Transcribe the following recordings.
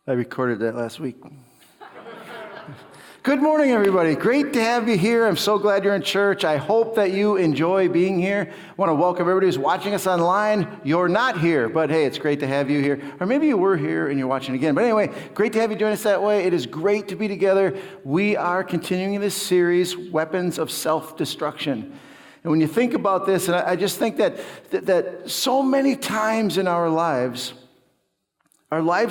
I recorded that last week. Good morning, everybody. Great to have you here. I'm so glad you're in church. I hope that you enjoy being here. I want to welcome everybody who's watching us online. You're not here, but hey, it's great to have you here. Or maybe you were here and you're watching again. But anyway, great to have you join us that way. It is great to be together. We are continuing this series, Weapons of Self-Destruction. And when you think about this, and I just think that so many times in our lives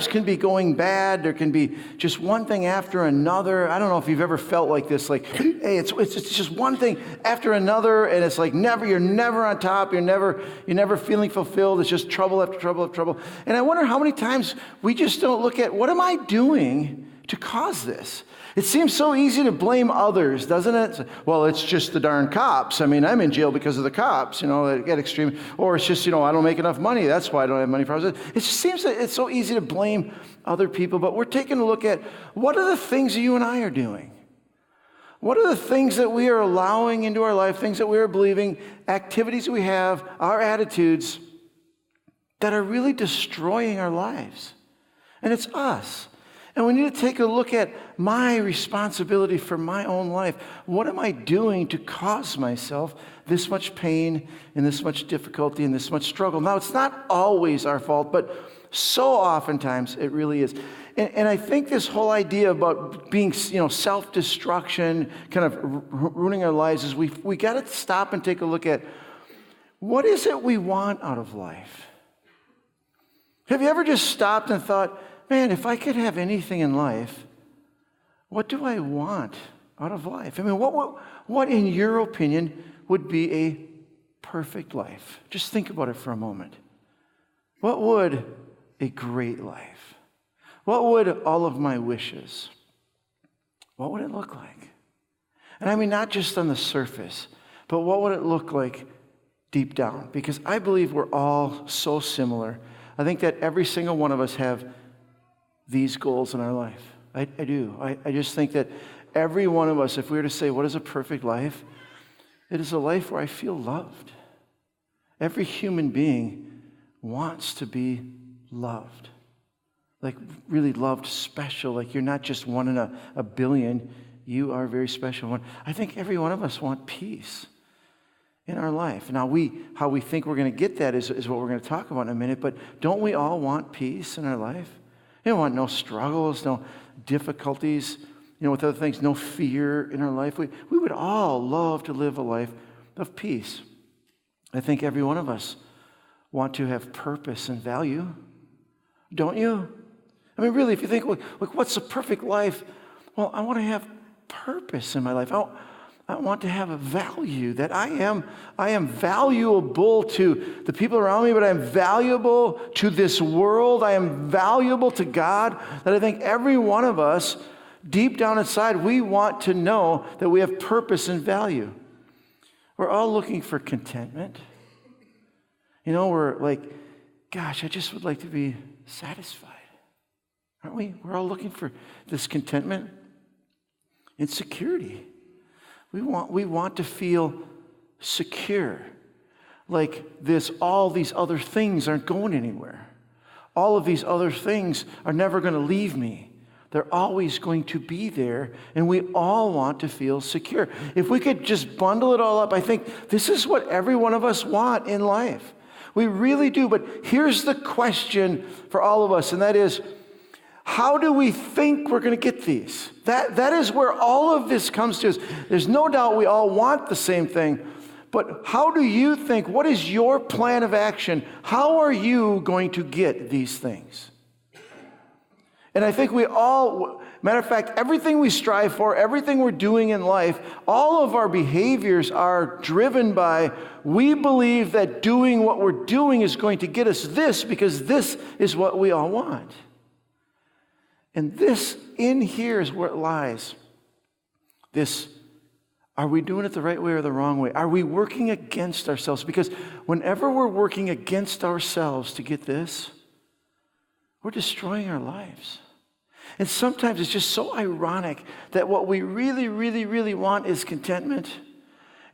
can be going bad. There can be just one thing after another. I don't know if you've ever felt like this, like, hey, it's just one thing after another, and it's like you're never on top. You're never feeling fulfilled. It's just trouble after trouble after trouble. And I wonder how many times we just don't look at, what am I doing to cause this? It seems so easy to blame others, doesn't it? Well, it's just the darn cops. I mean, I'm in jail because of the cops, that get extreme. Or it's just, I don't make enough money. That's why I don't have money for houses. It just seems that it's so easy to blame other people. But we're taking a look at, what are the things that you and I are doing? What are the things that we are allowing into our life, things that we are believing, activities we have, our attitudes that are really destroying our lives? And it's us. And we need to take a look at my responsibility for my own life. What am I doing to cause myself this much pain and this much difficulty and this much struggle? Now, it's not always our fault, but so oftentimes it really is. And I think this whole idea about being, self-destruction, kind of ruining our lives, is we got to stop and take a look at, what is it we want out of life? Have you ever just stopped and thought, man, if I could have anything in life, what do I want out of life? I mean, what in your opinion would be a perfect life? Just think about it for a moment. What would a great life? What would all of my wishes? What would it look like? And I mean, not just on the surface, but what would it look like deep down? Because I believe we're all so similar. I think that every single one of us have these goals in our life. I do. I just think that every one of us, if we were to say, what is a perfect life? It is a life where I feel loved. Every human being wants to be loved. Like really loved, special. Like you're not just one in a billion. You are a very special one. I think every one of us want peace in our life. Now, how we think we're going to get that is what we're going to talk about in a minute. But don't we all want peace in our life? You don't want no struggles, no difficulties, with other things, no fear in our life. We would all love to live a life of peace. I think every one of us want to have purpose and value. Don't you? I mean, really, if you think, like, what's the perfect life? Well, I want to have purpose in my life. I want to have a value, that I am valuable to the people around me, but I am valuable to this world. I am valuable to God. That I think every one of us, deep down inside, we want to know that we have purpose and value. We're all looking for contentment. We're like, gosh, I just would like to be satisfied. Aren't we? We're all looking for this contentment and security. We want to feel secure, like all these other things aren't going anywhere. All of these other things are never going to leave me. They're always going to be there, and we all want to feel secure. If we could just bundle it all up, I think this is what every one of us want in life. We really do, but here's the question for all of us, and that is, how do we think we're going to get these? That is where all of this comes to us. There's no doubt we all want the same thing, but how do you think? What is your plan of action? How are you going to get these things? And I think we all, matter of fact, everything we strive for, everything we're doing in life, all of our behaviors are driven by, we believe that doing what we're doing is going to get us this, because this is what we all want. And this in here is where it lies. Are we doing it the right way or the wrong way? Are we working against ourselves? Because whenever we're working against ourselves to get this, we're destroying our lives. And sometimes it's just so ironic that what we really, really, really want is contentment,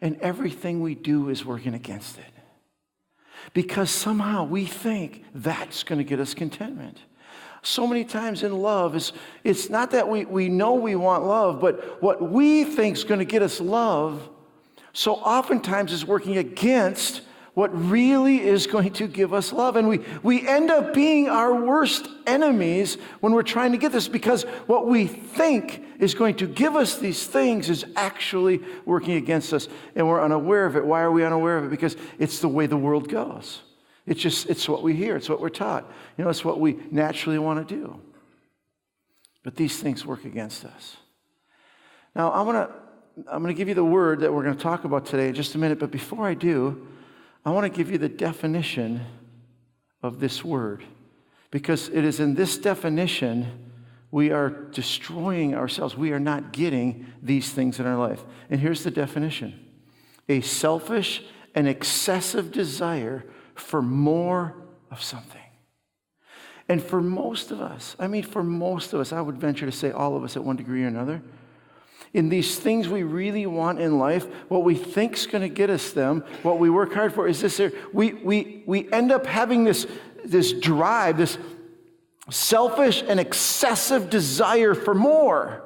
and everything we do is working against it. Because somehow we think that's going to get us contentment. So many times in love, it's not that we know we want love, but what we think is going to get us love, so oftentimes is working against what really is going to give us love. And we end up being our worst enemies when we're trying to get this, because what we think is going to give us these things is actually working against us, and we're unaware of it. Why are we unaware of it? Because it's the way the world goes. It's what we hear. It's what we're taught. It's what we naturally want to do. But these things work against us. Now, I'm going to give you the word that we're going to talk about today in just a minute, but before I do, I want to give you the definition of this word, because it is in this definition we are destroying ourselves. We are not getting these things in our life. And here's the definition: a selfish and excessive desire for more of something. And for most of us, I would venture to say all of us at one degree or another, in these things we really want in life, what we think is going to get us them, what we work hard for is this here. We end up having this drive, this selfish and excessive desire for more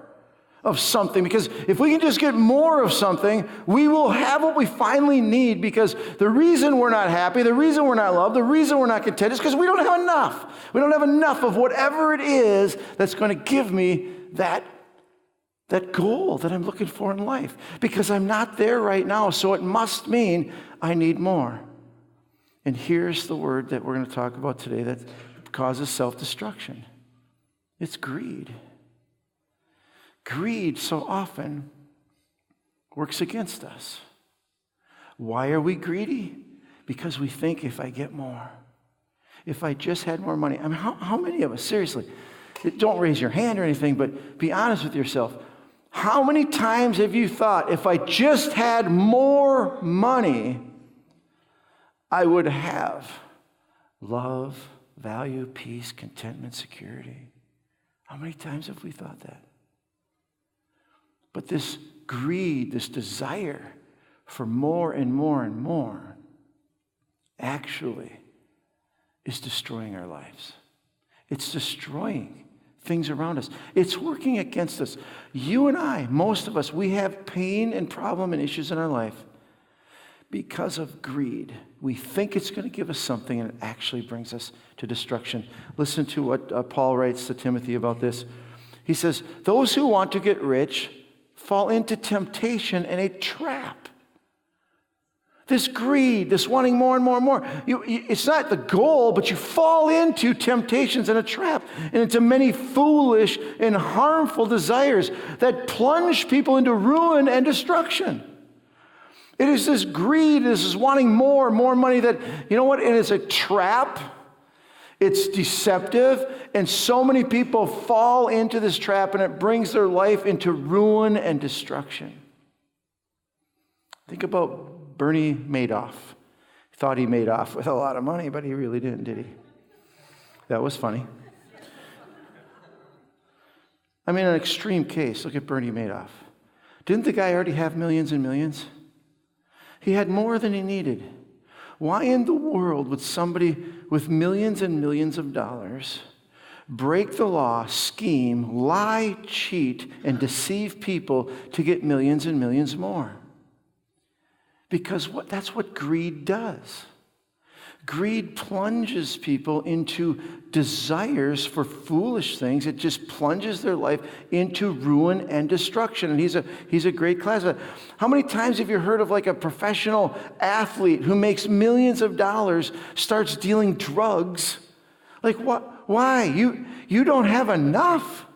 of something. Because if we can just get more of something, we will have what we finally need, because the reason we're not happy, the reason we're not loved, the reason we're not content is because we don't have enough. We don't have enough of whatever it is that's going to give me that goal that I'm looking for in life, because I'm not there right now, so it must mean I need more. And here's the word that we're going to talk about today that causes self-destruction. It's greed. Greed so often works against us. Why are we greedy? Because we think, if I get more, if I just had more money. I mean, how many of us, seriously, don't raise your hand or anything, but be honest with yourself. How many times have you thought, if I just had more money, I would have love, value, peace, contentment, security? How many times have we thought that? But this greed, this desire for more and more and more, actually is destroying our lives. It's destroying things around us. It's working against us. You and I, most of us, we have pain and problem and issues in our life because of greed. We think it's going to give us something, and it actually brings us to destruction. Listen to what Paul writes to Timothy about this. He says, those who want to get rich fall into temptation and a trap. This greed, this wanting more and more and more, it's not the goal, but you fall into temptations and a trap, and into many foolish and harmful desires that plunge people into ruin and destruction. It is this greed, this is wanting more and more money that, you know what, it is a trap. It's deceptive, and so many people fall into this trap, and it brings their life into ruin and destruction. Think about Bernie Madoff. He thought he made off with a lot of money, but he really didn't, did he? That was funny. I mean, an extreme case. Look at Bernie Madoff. Didn't the guy already have millions and millions? He had more than he needed. Why in the world would somebody with millions and millions of dollars break the law, scheme, lie, cheat, and deceive people to get millions and millions more? Because that's what greed does. Greed plunges people into desires for foolish things. It just plunges their life into ruin and destruction. And he's a great class. How many times have you heard of like a professional athlete who makes millions of dollars starts dealing drugs? Like what? Why? You don't have enough.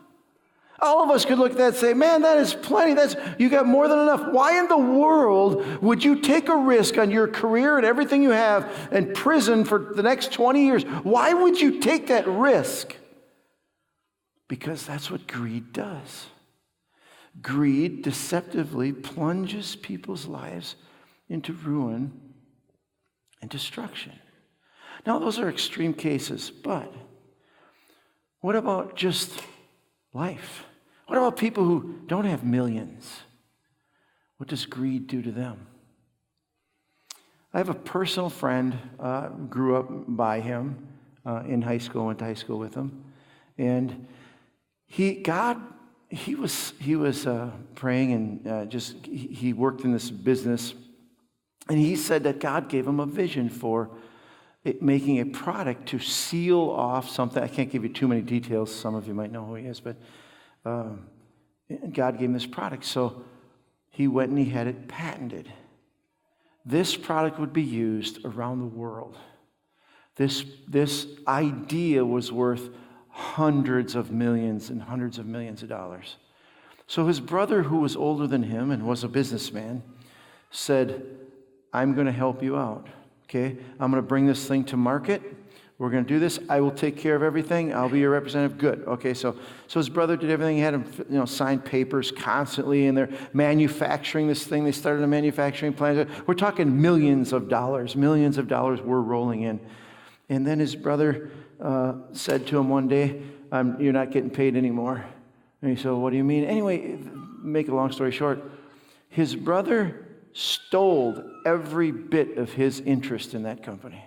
All of us could look at that and say, man, that is plenty. You got more than enough. Why in the world would you take a risk on your career and everything you have in prison for the next 20 years? Why would you take that risk? Because that's what greed does. Greed deceptively plunges people's lives into ruin and destruction. Now, those are extreme cases, but what about just life? What about people who don't have millions? What does greed do to them? I have a personal friend, grew up by him in high school, went to high school with him. And he was praying, and he worked in this business, and he said that God gave him a vision for making a product to seal off something. I can't give you too many details. Some of you might know who he is, but God gave him this product. So he went and he had it patented. This product would be used around the world. This idea was worth hundreds of millions and hundreds of millions of dollars. So his brother, who was older than him and was a businessman, said, I'm going to help you out. Okay, I'm going to bring this thing to market. We're going to do this. I will take care of everything. I'll be your representative. Good. Okay, so his brother did everything. He had him, sign papers constantly, and they're manufacturing this thing. They started a manufacturing plant. We're talking millions of dollars. Millions of dollars were rolling in. And then his brother said to him one day, you're not getting paid anymore. And he said, what do you mean? Anyway, make a long story short, his brother stole every bit of his interest in that company.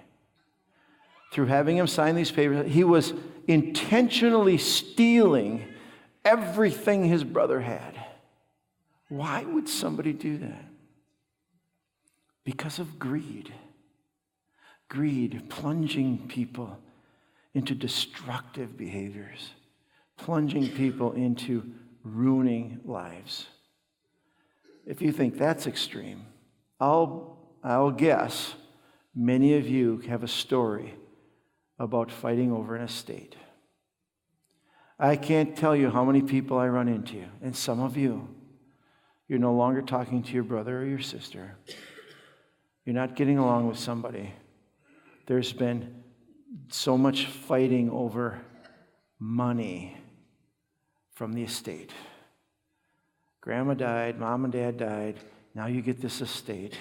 Through having him sign these papers, he was intentionally stealing everything his brother had. Why would somebody do that? Because of greed. Greed, plunging people into destructive behaviors, plunging people into ruining lives. If you think that's extreme, I'll guess many of you have a story about fighting over an estate. I can't tell you how many people I run into, and some of you, you're no longer talking to your brother or your sister. You're not getting along with somebody. There's been so much fighting over money from the estate. Grandma died, mom and dad died, now you get this estate.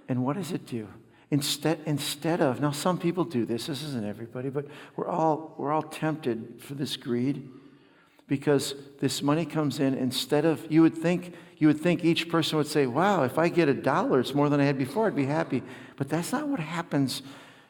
And what does it do? Instead of, now some people do this isn't everybody, but we're all tempted for this greed, because this money comes in. Instead of, you would think each person would say, wow, if I get $1, it's more than I had before, I'd be happy. But that's not what happens.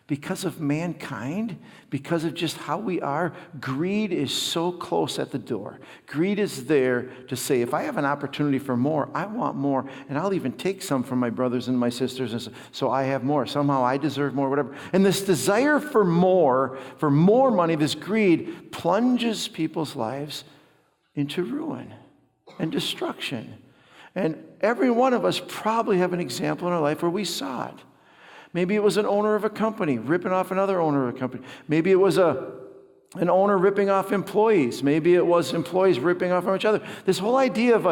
Because of mankind, because of just how we are, greed is so close at the door. Greed is there to say, if I have an opportunity for more, I want more, and I'll even take some from my brothers and my sisters, and so I have more. Somehow I deserve more, whatever. And this desire for more money, this greed, plunges people's lives into ruin and destruction. And every one of us probably have an example in our life where we saw it. Maybe it was an owner of a company ripping off another owner of a company. Maybe it was an owner ripping off employees. Maybe it was employees ripping off from each other. This whole idea of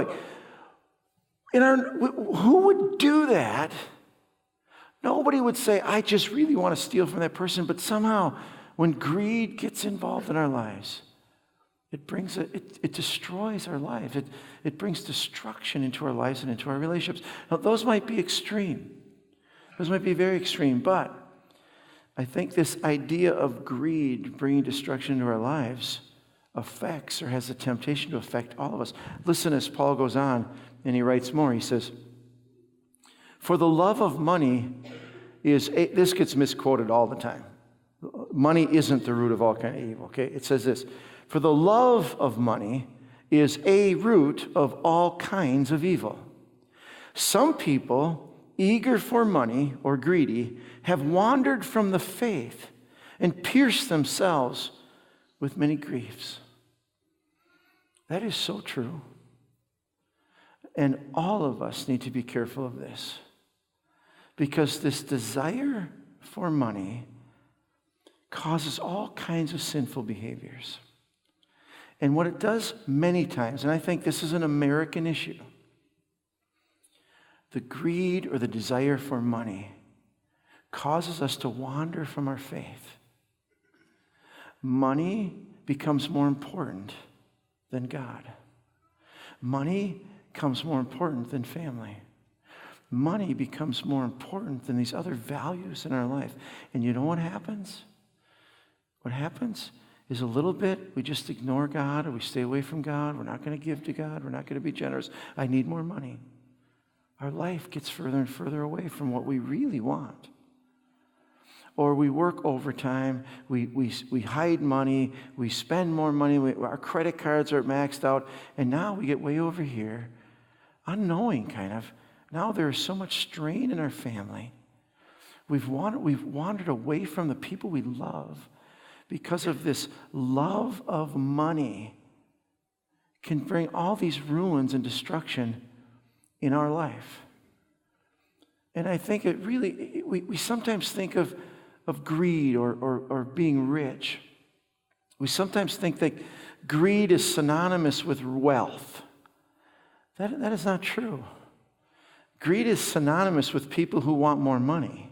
who would do that? Nobody would say, I just really want to steal from that person. But somehow, when greed gets involved in our lives, it destroys our life. It brings destruction into our lives and into our relationships. Now, those might be extreme. Those might be very extreme, but I think this idea of greed bringing destruction into our lives affects, or has the temptation to affect, all of us. Listen as Paul goes on, and he writes more. He says, for the love of money this gets misquoted all the time. Money isn't the root of all kind of evil, okay? It says this, for the love of money is a root of all kinds of evil. Some people, eager for money or greedy, have wandered from the faith and pierced themselves with many griefs. That is so true. And all of us need to be careful of this, because this desire for money causes all kinds of sinful behaviors. And what it does many times, and I think this is an American issue, the greed or the desire for money causes us to wander from our faith. Money becomes more important than God. Money becomes more important than family. Money becomes more important than these other values in our life. And you know what happens? What happens is a little bit, we just ignore God, or we stay away from God. We're not going to give to God. We're not going to be generous. I need more money. Our life gets further and further away from what we really want. or we work overtime, we hide money, we spend more money, our credit cards are maxed out, and now we get way over here, unknowing kind of. Now there's so much strain in our family. We've wandered away from the people we love because of this love of money can bring all these ruins and destruction in our life. And I think it really, we sometimes think of greed or being rich. We sometimes think that greed is synonymous with wealth. That is not true. Greed is synonymous with people who want more money.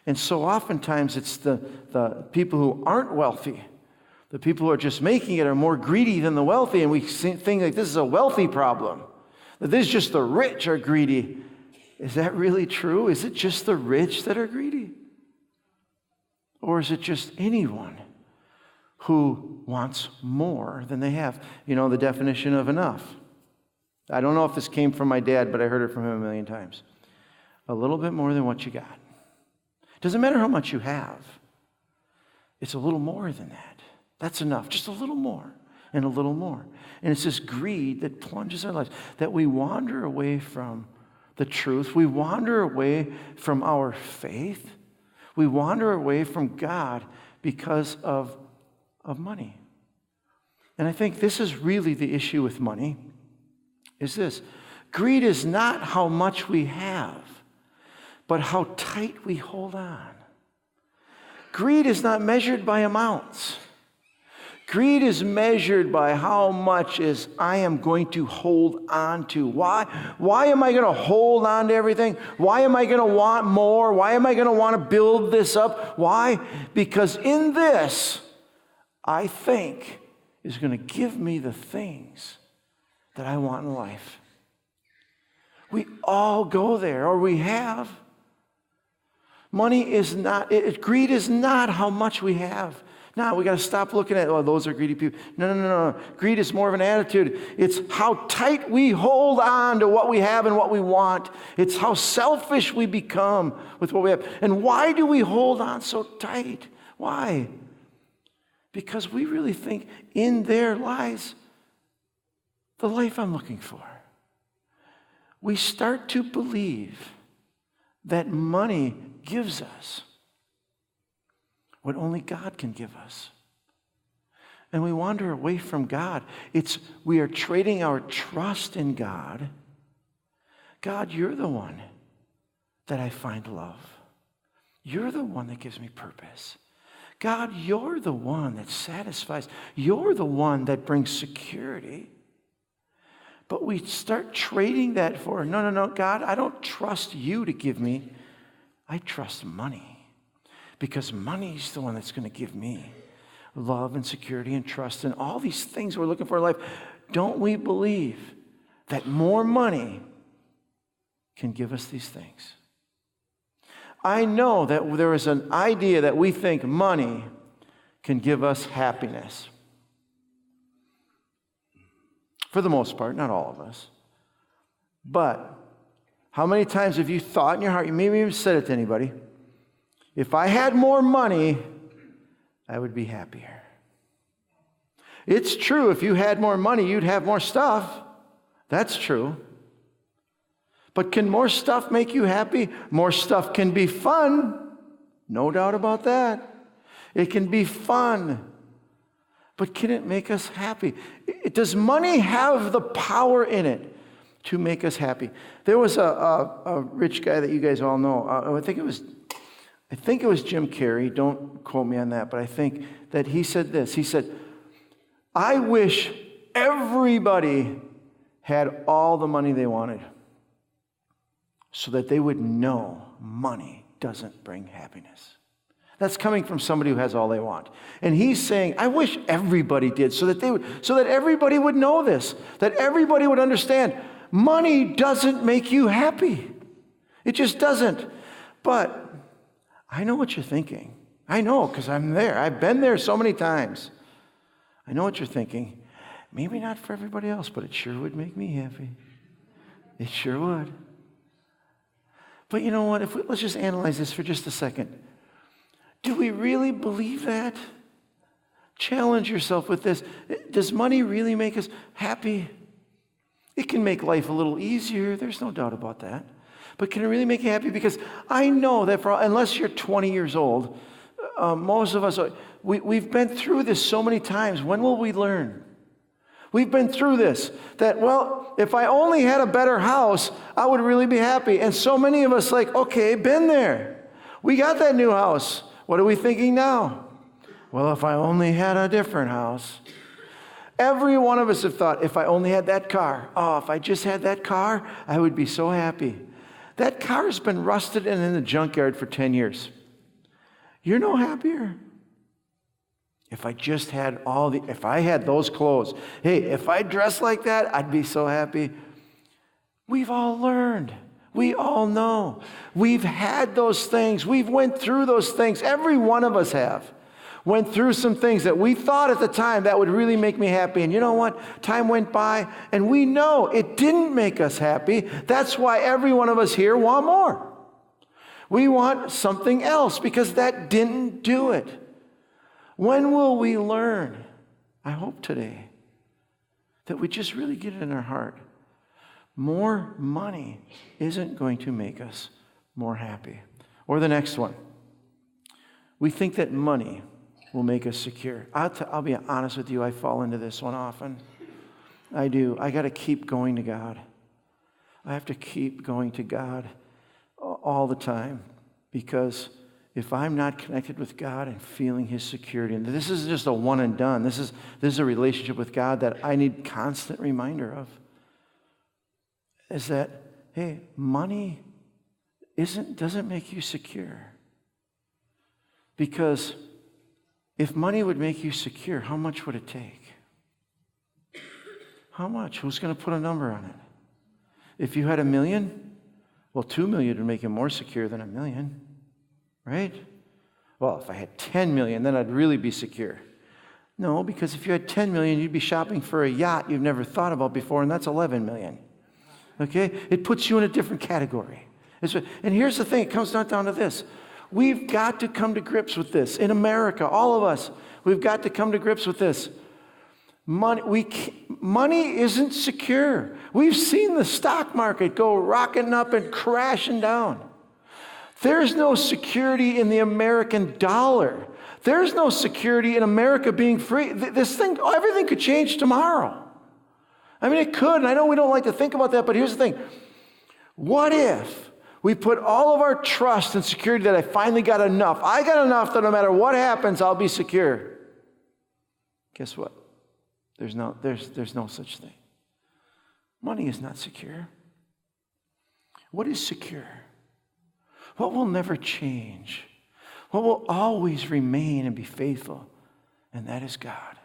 And so oftentimes it's the people who aren't wealthy, the people who are just making it are more greedy than the wealthy, and we think like this is a wealthy problem, that this is just the rich are greedy. Is that really true? Is it just the rich that are greedy? Or is it just anyone who wants more than they have? You know, the definition of enough. I don't know if this came from my dad, but I heard it from him a million times. A little bit more than what you got. Doesn't matter how much you have. It's a little more than that. That's enough. Just a little more and a little more. And it's this greed that plunges our lives, that we wander away from the truth. We wander away from our faith. We wander away from God because of money. And I think this is really the issue with money, is this. Greed is not how much we have, but how tight we hold on. Greed is not measured by amounts. Greed is measured by how much is I am going to hold on to. Why? Why am I going to hold on to everything? Why am I going to want more? Why am I going to want to build this up? Why? Because in this, I think is going to give me the things that I want in life. We all go there, or we have. Money is not, greed is not how much we have. Now, we got to stop looking at, oh, those are greedy people. No. Greed is more of an attitude. It's how tight we hold on to what we have and what we want. It's how selfish we become with what we have. And why do we hold on so tight? Why? Because we really think in there lies the life I'm looking for. We start to believe that money gives us what only God can give us. And we wander away from God. We are trading our trust in God. God, you're the one that I find love. You're the one that gives me purpose. God, you're the one that satisfies. You're the one that brings security. But we start trading that for, no, God, I don't trust you to give me. I trust money. Because money's the one that's going to give me love and security and trust and all these things we're looking for in life. Don't we believe that more money can give us these things? I know that there is an idea that we think money can give us happiness. For the most part, not all of us. But how many times have you thought in your heart, you maybe even said it to anybody, if I had more money, I would be happier. It's true, if you had more money, you'd have more stuff. That's true. But can more stuff make you happy? More stuff can be fun. No doubt about that. It can be fun. But can it make us happy? Does money have the power in it to make us happy? There was a rich guy that you guys all know. I think it was Jim Carrey. Don't quote me on that, but I think that he said this. He said, I wish everybody had all the money they wanted so that they would know money doesn't bring happiness. That's coming from somebody who has all they want. And he's saying, I wish everybody did so that everybody would know this, that everybody would understand money doesn't make you happy. It just doesn't. But I know what you're thinking. I know, because I'm there. I've been there so many times. I know what you're thinking. Maybe not for everybody else, but it sure would make me happy. It sure would. But you know what? Let's just analyze this for just a second. Do we really believe that? Challenge yourself with this. Does money really make us happy? It can make life a little easier. There's no doubt about that. But can it really make you happy? Because I know that unless you're 20 years old, most of us, we've been through this so many times. When will we learn? We've been through this, that, well, if I only had a better house, I would really be happy. And so many of us okay, been there. We got that new house. What are we thinking now? Well, if I only had a different house. Every one of us have thought, if I only had that car. Oh, if I just had that car, I would be so happy. That car's been rusted and in the junkyard for 10 years. You're no happier. If I just had if I had those clothes. Hey, if I dressed like that, I'd be so happy. We've all learned. We all know. We've had those things. We've went through those things. Every one of us have. Went through some things that we thought at the time that would really make me happy. And you know what? Time went by, and we know it didn't make us happy. That's why every one of us here want more. We want something else because that didn't do it. When will we learn? I hope today that we just really get it in our heart. More money isn't going to make us more happy. Or the next one. We think that money will make us secure. I'll be honest with you, I fall into this one often. I do. I got to keep going to God. I have to keep going to God all the time, because if I'm not connected with God and feeling His security, and this is just a one and done, this is a relationship with God that I need constant reminder of, is that, hey, money doesn't make you secure. Because if money would make you secure, how much would it take? How much? Who's going to put a number on it? If you had $1 million, well, $2 million would make you more secure than $1 million, right? Well, if I had 10 million, then I'd really be secure. No, because if you had 10 million, you'd be shopping for a yacht you've never thought about before, and that's 11 million. Okay? It puts you in a different category. And here's the thing, it comes down to this. We've got to come to grips with this. In America, all of us, we've got to come to grips with this. Money isn't secure. We've seen the stock market go rocking up and crashing down. There's no security in the American dollar. There's no security in America being free. Everything could change tomorrow. I mean, it could, and I know we don't like to think about that, but here's the thing. What if we put all of our trust and security that I finally got enough? I got enough that no matter what happens, I'll be secure. Guess what? There's no such thing. Money is not secure. What is secure? What will never change? What will always remain and be faithful? And that is God.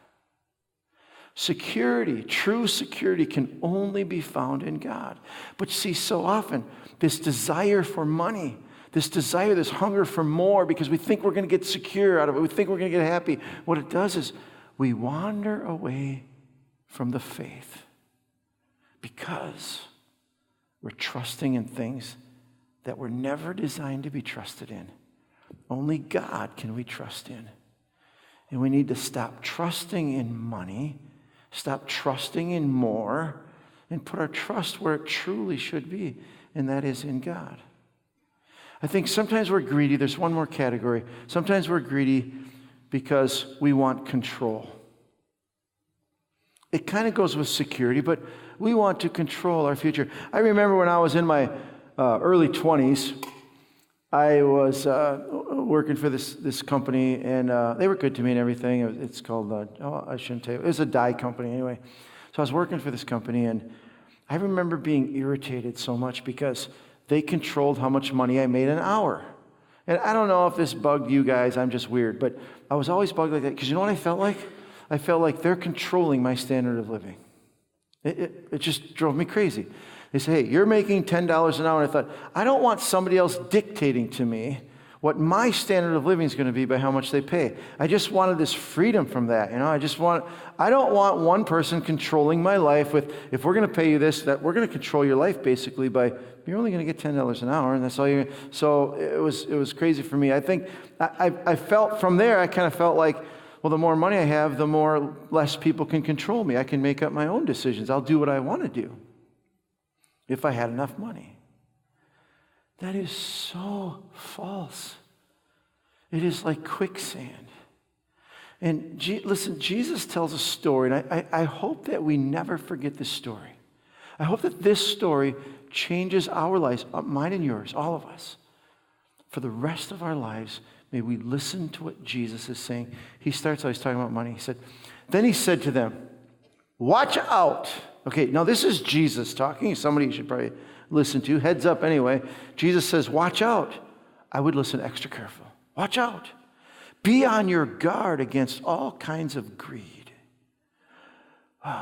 Security, true security, can only be found in God. But see, so often, this desire for money, this hunger for more, because we think we're going to get secure out of it, we think we're going to get happy, what it does is we wander away from the faith because we're trusting in things that were never designed to be trusted in. Only God can we trust in. And we need to stop trusting in money, stop trusting in more, and put our trust where it truly should be, and that is in God. I think sometimes we're greedy. There's one more category. Sometimes we're greedy because we want control. It kind of goes with security, but we want to control our future. I remember when I was in my early 20s, I was working for this company, and they were good to me and everything. It's called, I shouldn't tell you, it was a dye company anyway. So I was working for this company, and I remember being irritated so much because they controlled how much money I made an hour. And I don't know if this bugged you guys, I'm just weird, but I was always bugged like that, because you know what I felt like? I felt like they're controlling my standard of living. It just drove me crazy. They say, hey, you're making $10 an hour. And I thought, I don't want somebody else dictating to me what my standard of living is going to be by how much they pay. I just wanted this freedom from that. I don't want one person controlling my life with, if we're going to pay you this, that we're going to control your life basically by, you're only going to get $10 an hour, and that's all you. So it was crazy for me. I think I felt from there, I kind of felt like, well, the more money I have, the more less people can control me. I can make up my own decisions. I'll do what I want to do if I had enough money. That is so false. It is like quicksand. And listen, Jesus tells a story, and I hope that we never forget this story. I hope that this story changes our lives, mine and yours, all of us. For the rest of our lives, may we listen to what Jesus is saying. He starts out, he's talking about money. Then he said to them, watch out. Okay, now this is Jesus talking. Somebody you should probably listen to. Heads up anyway. Jesus says, watch out. I would listen extra careful. Watch out. Be on your guard against all kinds of greed.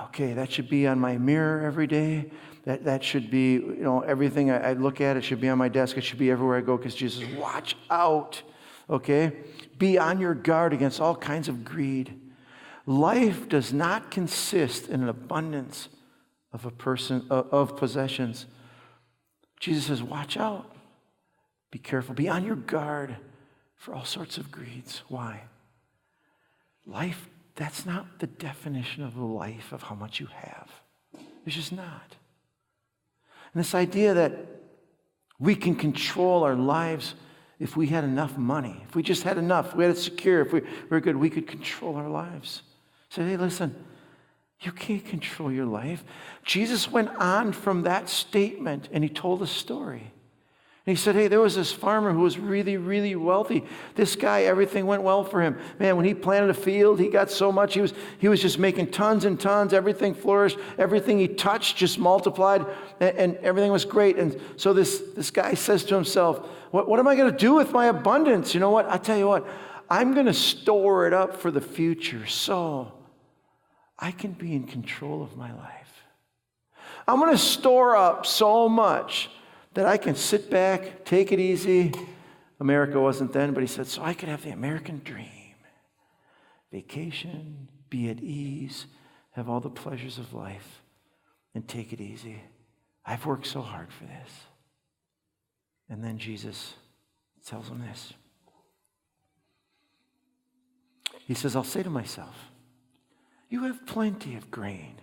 Okay, that should be on my mirror every day. That should be, everything I look at, it should be on my desk. It should be everywhere I go because Jesus says, watch out. Okay? Be on your guard against all kinds of greed. Life does not consist in an abundance of possessions. Jesus says, watch out. Be careful. Be on your guard for all sorts of greeds. Why? Life, that's not the definition of the life of how much you have. It's just not. And this idea that we can control our lives if we had enough money, if we just had enough, we had it secure, if we were good, we could control our lives. Say, hey, listen, you can't control your life. Jesus went on from that statement and he told a story. And he said, hey, there was this farmer who was really, really wealthy. This guy, everything went well for him. Man, when he planted a field, he got so much. He was just making tons and tons. Everything flourished. Everything he touched just multiplied, and everything was great. And so this guy says to himself, what am I going to do with my abundance? You know what? I'll tell you what. I'm going to store it up for the future so I can be in control of my life. I'm going to store up so much that I can sit back, take it easy. America wasn't then, but he said, so I could have the American dream. Vacation, be at ease, have all the pleasures of life, and take it easy. I've worked so hard for this. And then Jesus tells him this. He says, I'll say to myself, you have plenty of grain,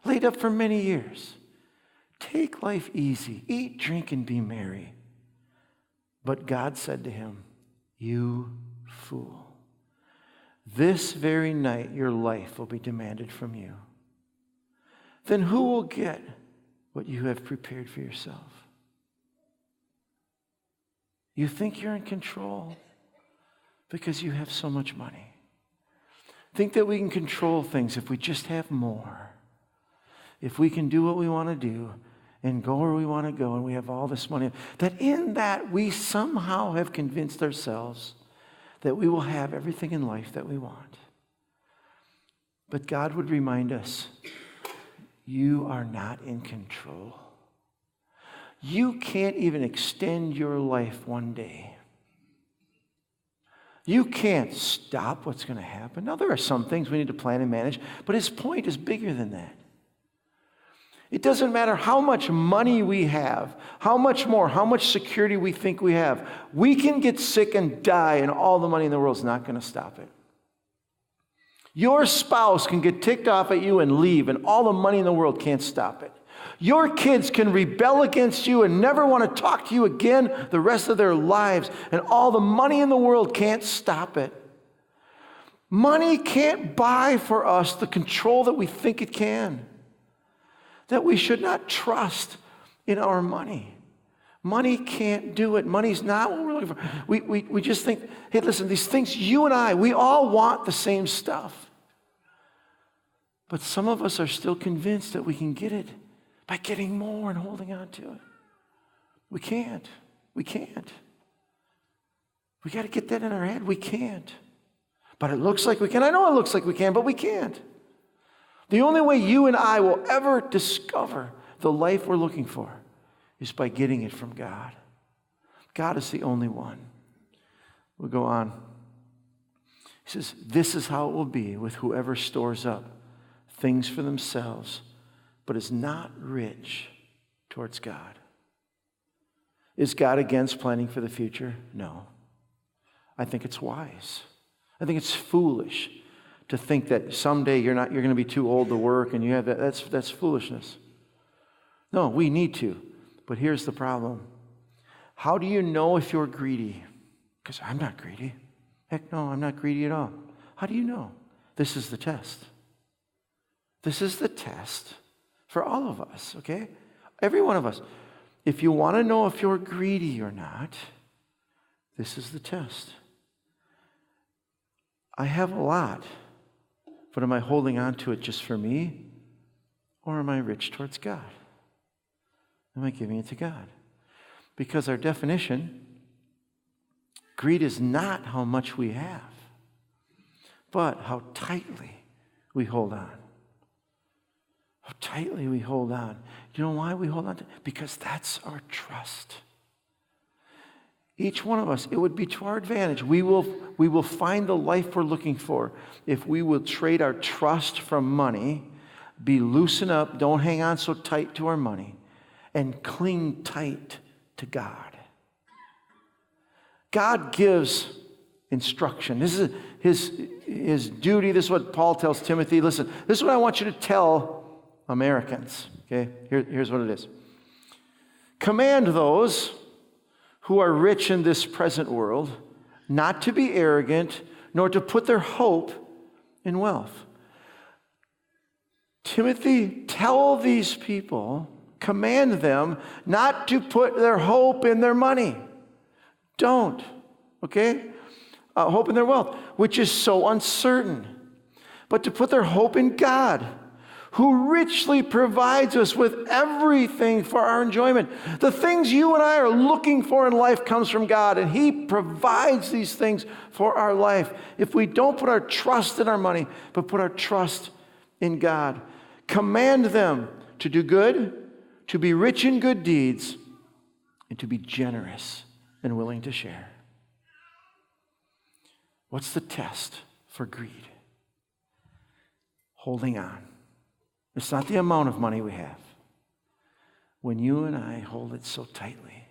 laid up for many years. Take life easy, eat, drink, and be merry. But God said to him, you fool, this very night your life will be demanded from you. Then who will get what you have prepared for yourself? You think you're in control because you have so much money. Think that we can control things if we just have more. If we can do what we want to do and go where we want to go and we have all this money, that in that we somehow have convinced ourselves that we will have everything in life that we want. But God would remind us, you are not in control. You can't even extend your life one day. You can't stop what's going to happen. Now, there are some things we need to plan and manage, but his point is bigger than that. It doesn't matter how much money we have, how much more, how much security we think we have. We can get sick and die, and all the money in the world is not going to stop it. Your spouse can get ticked off at you and leave, and all the money in the world can't stop it. Your kids can rebel against you and never want to talk to you again the rest of their lives, and all the money in the world can't stop it. Money can't buy for us the control that we think it can. That we should not trust in our money. Money can't do it. Money's not what we're looking for. We just think, hey, listen, these things, you and I, we all want the same stuff. But some of us are still convinced that we can get it by getting more and holding on to it. We can't. We can't. We got to get that in our head. We can't. But it looks like we can. I know it looks like we can, but we can't. The only way you and I will ever discover the life we're looking for is by getting it from God. God is the only one. We'll go on. He says, this is how it will be with whoever stores up things for themselves, but is not rich towards God. Is God against planning for the future? No. I think it's wise. I think it's foolish to think that someday you're going to be too old to work and you have that. That's foolishness. No, we need to. But here's the problem. How do you know if you're greedy? Because I'm not greedy. Heck no, I'm not greedy at all. How do you know? This is the test. This is the test for all of us, okay? Every one of us. If you want to know if you're greedy or not, this is the test. I have a lot, but am I holding on to it just for me? Or am I rich towards God? Am I giving it to God? Because our definition, greed is not how much we have, but how tightly we hold on. How tightly we hold on. You know why we hold on to it? Because that's our trust. Each one of us, it would be to our advantage. We will find the life we're looking for if we will trade our trust from money, be loosen up, don't hang on so tight to our money, and cling tight to God. God gives instruction. This is his duty. This is what Paul tells Timothy. Listen, this is what I want you to tell Americans. Okay, here's what it is. Command those who are rich in this present world not to be arrogant, nor to put their hope in wealth. Timothy, tell these people, command them not to put their hope in their money. Don't, okay? Hope in their wealth, which is so uncertain, but to put their hope in God, who richly provides us with everything for our enjoyment. The things you and I are looking for in life comes from God, and He provides these things for our life. If we don't put our trust in our money, but put our trust in God, command them to do good, to be rich in good deeds, and to be generous and willing to share. What's the test for greed? Holding on. It's not the amount of money we have. When you and I hold it so tightly,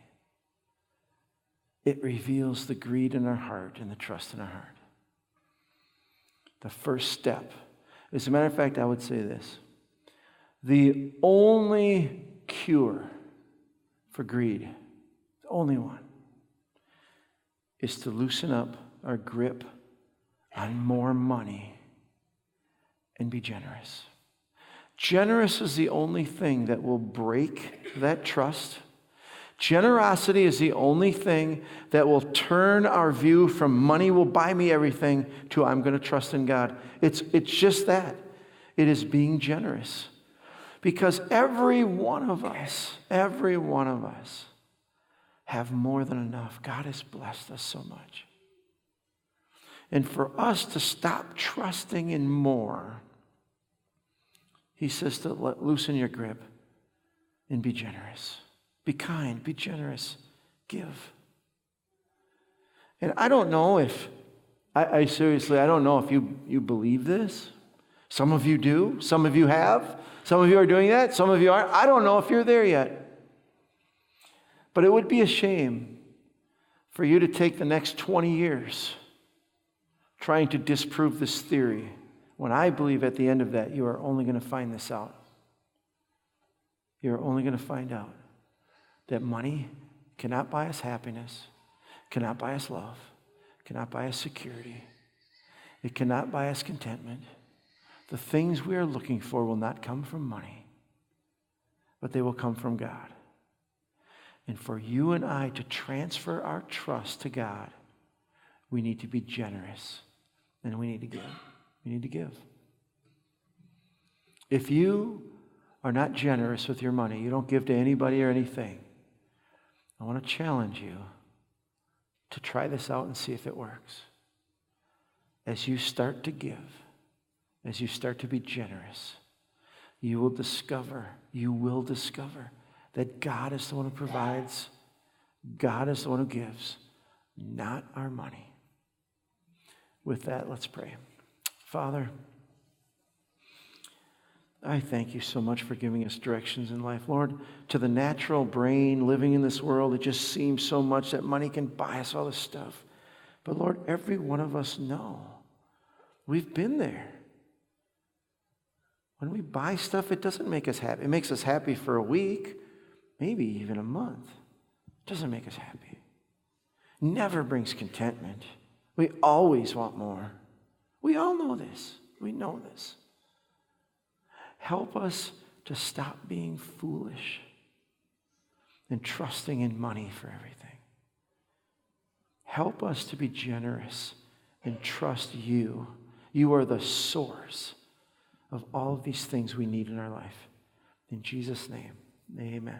it reveals the greed in our heart and the trust in our heart. The first step. As a matter of fact, I would say this. The only cure for greed, the only one, is to loosen up our grip on more money and be generous. Generous is the only thing that will break that trust. Generosity is the only thing that will turn our view from money will buy me everything to I'm going to trust in God. It's just that. It is being generous. Because every one of us have more than enough. God has blessed us so much. And for us to stop trusting in more, He says to loosen your grip and be generous. Be kind, be generous, give. And I don't know if, I seriously, I don't know if you believe this. Some of you do. Some of you have. Some of you are doing that. Some of you aren't. I don't know if you're there yet. But it would be a shame for you to take the next 20 years trying to disprove this theory, when I believe at the end of that, you are only going to find this out. You're only going to find out that money cannot buy us happiness, cannot buy us love, cannot buy us security. It cannot buy us contentment. The things we are looking for will not come from money, but they will come from God. And for you and I to transfer our trust to God, we need to be generous, and we need to give. We need to give. If you are not generous with your money, you don't give to anybody or anything, I want to challenge you to try this out and see if it works. As you start to give, as you start to be generous, you will discover that God is the one who provides, God is the one who gives, not our money. With that, let's pray. Father, I thank you so much for giving us directions in life. Lord, to the natural brain living in this world, it just seems so much that money can buy us all this stuff. But Lord, every one of us know. We've been there. When we buy stuff, it doesn't make us happy. It makes us happy for a week, maybe even a month. It doesn't make us happy. Never brings contentment. We always want more. We all know this. We know this. Help us to stop being foolish and trusting in money for everything. Help us to be generous and trust you. You are the source of all of these things we need in our life. In Jesus' name, amen.